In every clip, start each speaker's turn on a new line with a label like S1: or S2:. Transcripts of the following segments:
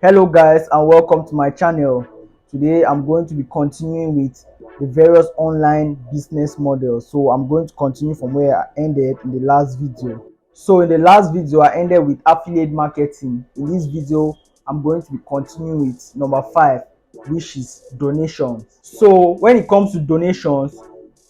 S1: Hello guys, and welcome to my channel. Today I'm going to be continuing with the various online business models. So I'm going to continue from where I ended in the last video. So in the last video I ended with affiliate marketing. In this video I'm going to be continuing with number 5, which is donations. So when it comes to donations,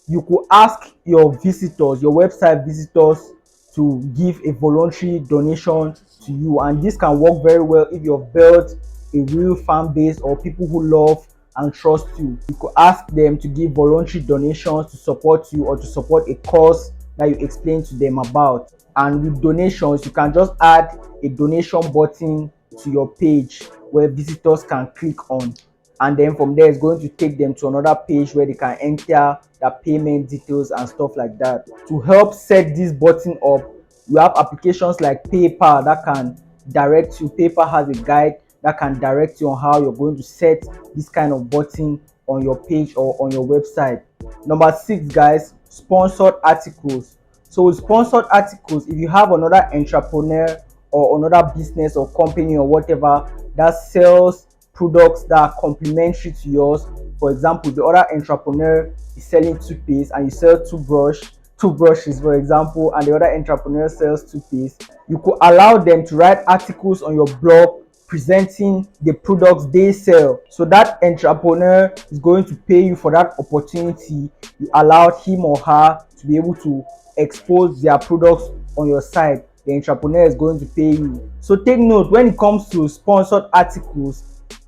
S1: you could ask your visitors, your website visitors, to give a voluntary donation to you, and this can work very well if you've built a real fan base or people who love and trust you. You could ask them to give voluntary donations to support you or to support a cause that you explain to them about. And with donations, you can just add a donation button to your page where visitors can click on, and then from there it's going to take them to another page where they can enter their payment details and stuff like that. To help set this button up, you have applications like PayPal that can direct you. PayPal has a guide that can direct you on how you're going to set this kind of button on your page or on your website. Number 6, guys, sponsored articles. So with sponsored articles, if you have another entrepreneur or another business or company or whatever that sells products that are complementary to yours, for example, the other entrepreneur is selling toothpaste and you sell toothbrushes, for example, and the other entrepreneur sells toothpaste, you could allow them to write articles on your blog presenting the products they sell. So that entrepreneur is going to pay you for that opportunity. You allowed him or her to be able to expose their products on your site. The entrepreneur is going to pay you. So take note, when it comes to sponsored articles,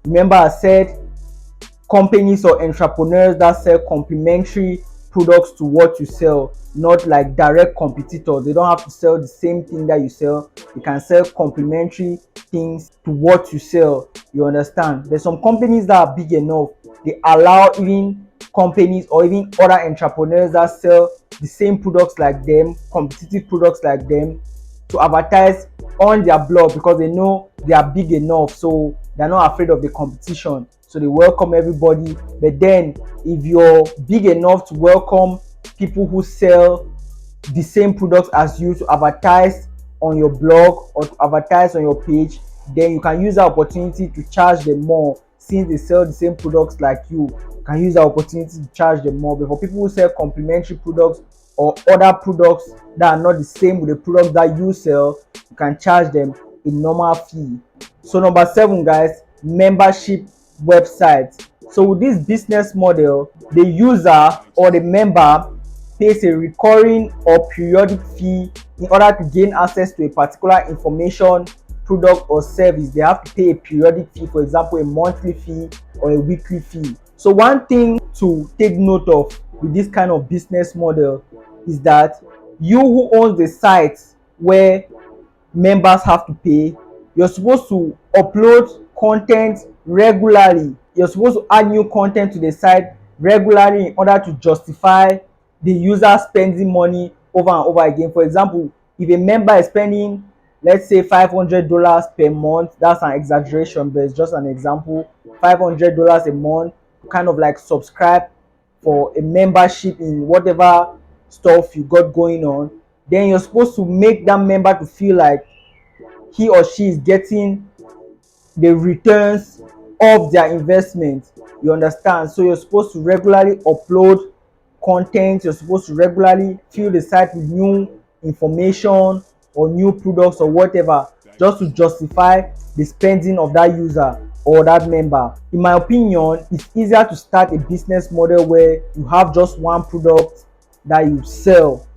S1: remember I said companies or entrepreneurs that sell complementary products to what you sell, not like direct competitors. They don't have to sell the same thing that you sell. You can sell complementary things to what you sell. You understand? There's some companies that are big enough, they allow even companies or even other entrepreneurs that sell the same products like them, competitive products like them, to advertise on their blog because they know they are big enough, so they're not afraid of the competition, so they welcome everybody. But then if you're big enough to welcome people who sell the same products as you to advertise on your blog or to advertise on your page, then you can use that opportunity to charge them more. Since they sell the same products like you can use that opportunity to charge them more. But for people who sell complementary products or other products that are not the same with the products that you sell, you can charge them a normal fee. So number 7, guys, membership websites. So with this business model, the user or the member pays a recurring or periodic fee in order to gain access to a particular information, product or service. They have to pay a periodic fee, for example a monthly fee or a weekly fee. So one thing to take note of with this kind of business model is that you who owns the site where members have to pay, you're supposed to upload content regularly. You're supposed to add new content to the site regularly in order to justify the user spending money over and over again. For example, if a member is spending, let's say $500 per month, that's an exaggeration but it's just an example, $500 a month, kind of like subscribe for a membership in whatever stuff you got going on, then you're supposed to make that member to feel like he or she is getting the returns of their investment. You understand? So you're supposed to regularly upload content, you're supposed to regularly fill the site with new information or new products or whatever, just to justify the spending of that user or that member. In my opinion, it's easier to start a business model where you have just one product that you sell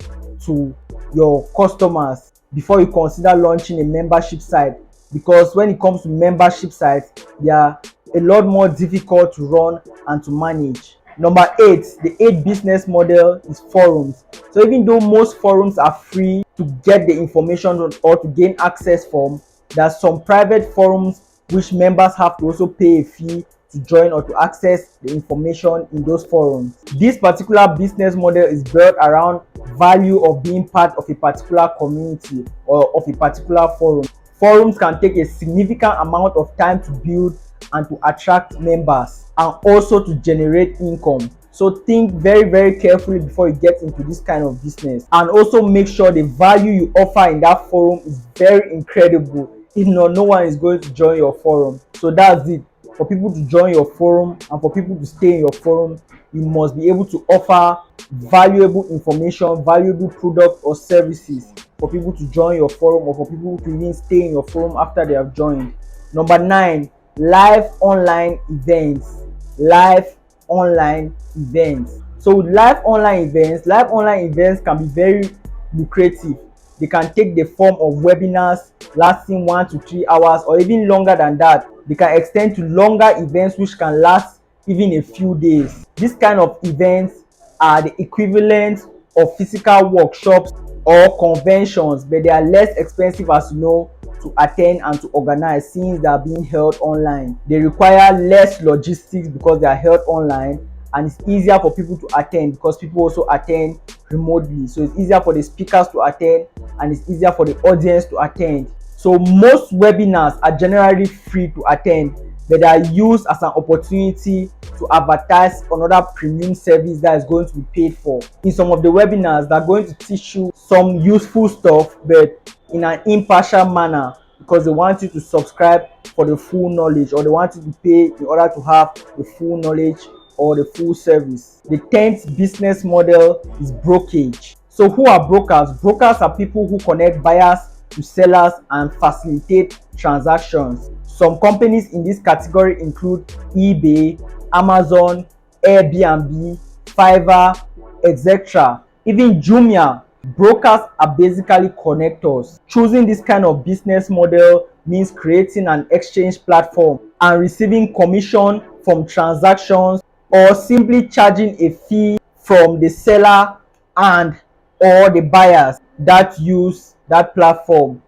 S1: to your customers before you consider launching a membership site, because when it comes to membership sites, they are a lot more difficult to run and to manage. Number 8, the 8th business model is forums. So even though most forums are free to get the information or to gain access from, there are some private forums which members have to also pay a fee to join or to access the information in those forums. This particular business model is built around value of being part of a particular community or of a particular forum. Forums can take a significant amount of time to build and to attract members and also to generate income. So think very carefully before you get into this kind of business, and also make sure the value you offer in that forum is very incredible. If not, no one is going to join your forum. So that's it. For people to join your forum and for people to stay in your forum, you must be able to offer valuable information, valuable product or services for people to join your forum or for people to even stay in your forum after they have joined. Number 9, live online events. Live online events. So with live online events can be very lucrative. They can take the form of webinars lasting 1 to 3 hours or even longer than that. They can extend to longer events which can last even a few days. This kind of events are the equivalent of physical workshops or conventions, but they are less expensive, as you know, to attend and to organize since they are being held online. They require less logistics because they are held online, and it's easier for people to attend because people also attend remotely. So it's easier for the speakers to attend and it's easier for the audience to attend. So most webinars are generally free to attend, but they are used as an opportunity to advertise another premium service that is going to be paid for. In some of the webinars, they're going to teach you some useful stuff, but in an impartial manner because they want you to subscribe for the full knowledge, or they want you to pay in order to have the full knowledge or the full service. The 10th business model is brokerage. So who are brokers? Brokers are people who connect buyers to sellers and facilitate transactions. Some companies in this category include eBay, Amazon, Airbnb, Fiverr, etc. Even Jumia. Brokers are basically connectors. Choosing this kind of business model means creating an exchange platform and receiving commission from transactions, or simply charging a fee from the seller and or the buyers that use that platform.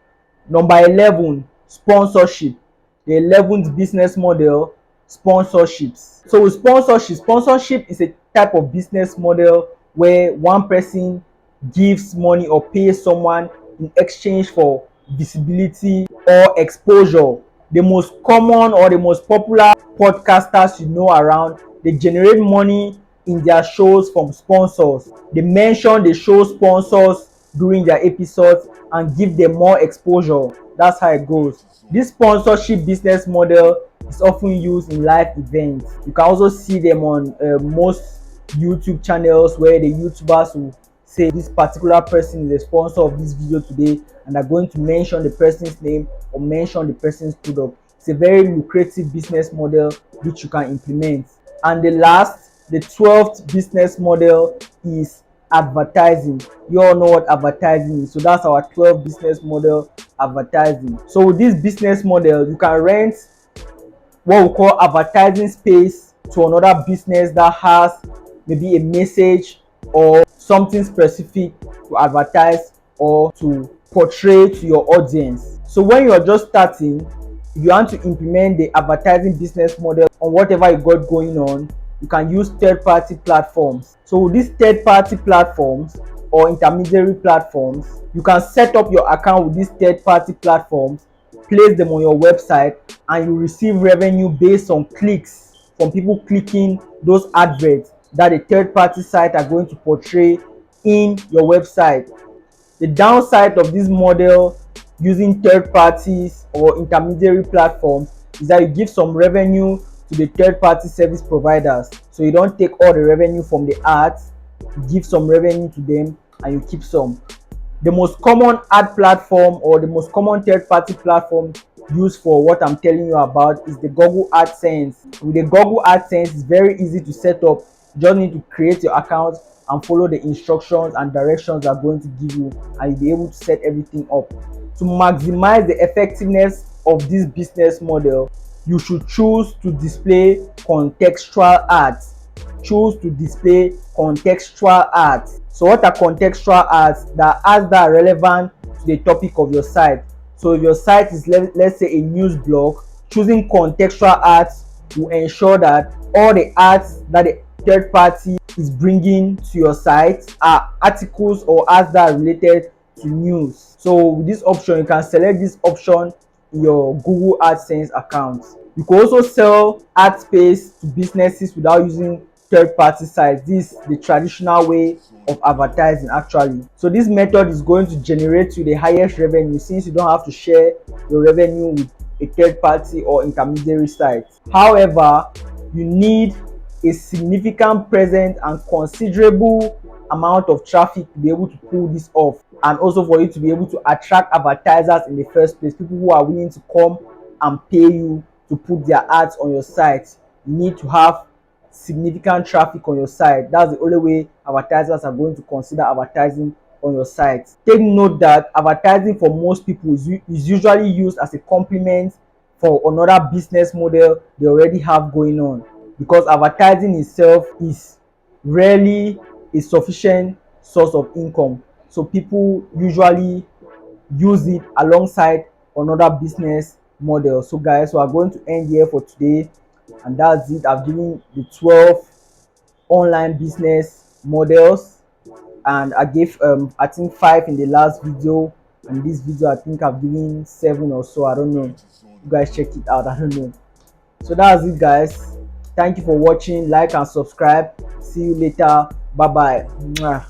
S1: Number 11, sponsorship. The 11th business model, sponsorships. So with sponsorship is a type of business model where one person gives money or pays someone in exchange for visibility or exposure. The most common or the most popular podcasters you know around, they generate money in their shows from sponsors. They mention the show sponsors during their episodes and give them more exposure. That's how it goes. This sponsorship business model is often used in live events. You can also see them on most YouTube channels where the YouTubers will say this particular person is a sponsor of this video today, and they're going to mention the person's name or mention the person's product. It's a very lucrative business model which you can implement. And the 12th business model is advertising. You all know what advertising is. So that's our 12th business model, advertising. So with this business model, you can rent what we call advertising space to another business that has maybe a message or something specific to advertise or to portray to your audience. So when you are just starting, if you want to implement the advertising business model on whatever you got going on, you can use third-party platforms. So with these third-party platforms or intermediary platforms, you can set up your account with these third-party platforms, place them on your website, and you receive revenue based on clicks from people clicking those adverts that the third-party site are going to portray in your website. The downside of this model using third parties or intermediary platforms is that you give some revenue to the third-party service providers. So you don't take all the revenue from the ads, you give some revenue to them and you keep some. The most common ad platform or the most common third-party platform used for what I'm telling you about is the Google AdSense. With the Google AdSense, it's very easy to set up. You just need to create your account and follow the instructions and directions they're going to give you, and you'll be able to set everything up. To maximize the effectiveness of this business model, you should choose to display contextual ads. Choose to display contextual ads. So what are contextual ads? That ads that are relevant to the topic of your site. So if your site is, let's say, a news blog, choosing contextual ads will ensure that all the ads that the third party is bringing to your site are articles or ads that are related to news. So with this option, you can select this option in your Google AdSense account. You can also sell ad space to businesses without using third-party sites. This is the traditional way of advertising actually. So this method is going to generate you the highest revenue since you don't have to share your revenue with a third party or intermediary site. However, you need a significant presence and considerable amount of traffic to be able to pull this off, and also for you to be able to attract advertisers in the first place, people who are willing to come and pay you to put their ads on your site. You need to have significant traffic on your site. That's the only way advertisers are going to consider advertising on your site. Take note that advertising for most people is usually used as a complement for another business model they already have going on, because advertising itself is rarely a sufficient source of income. So people usually use it alongside another business model. So guys, we are going to end here for today, and that's it. I've given the 12 online business models, and I gave I think 5 in the last video, and this video I think I've given 7 or so. I don't know, you guys check it out, I don't know. So that's it guys, thank you for watching. Like and subscribe. See you later. Bye bye.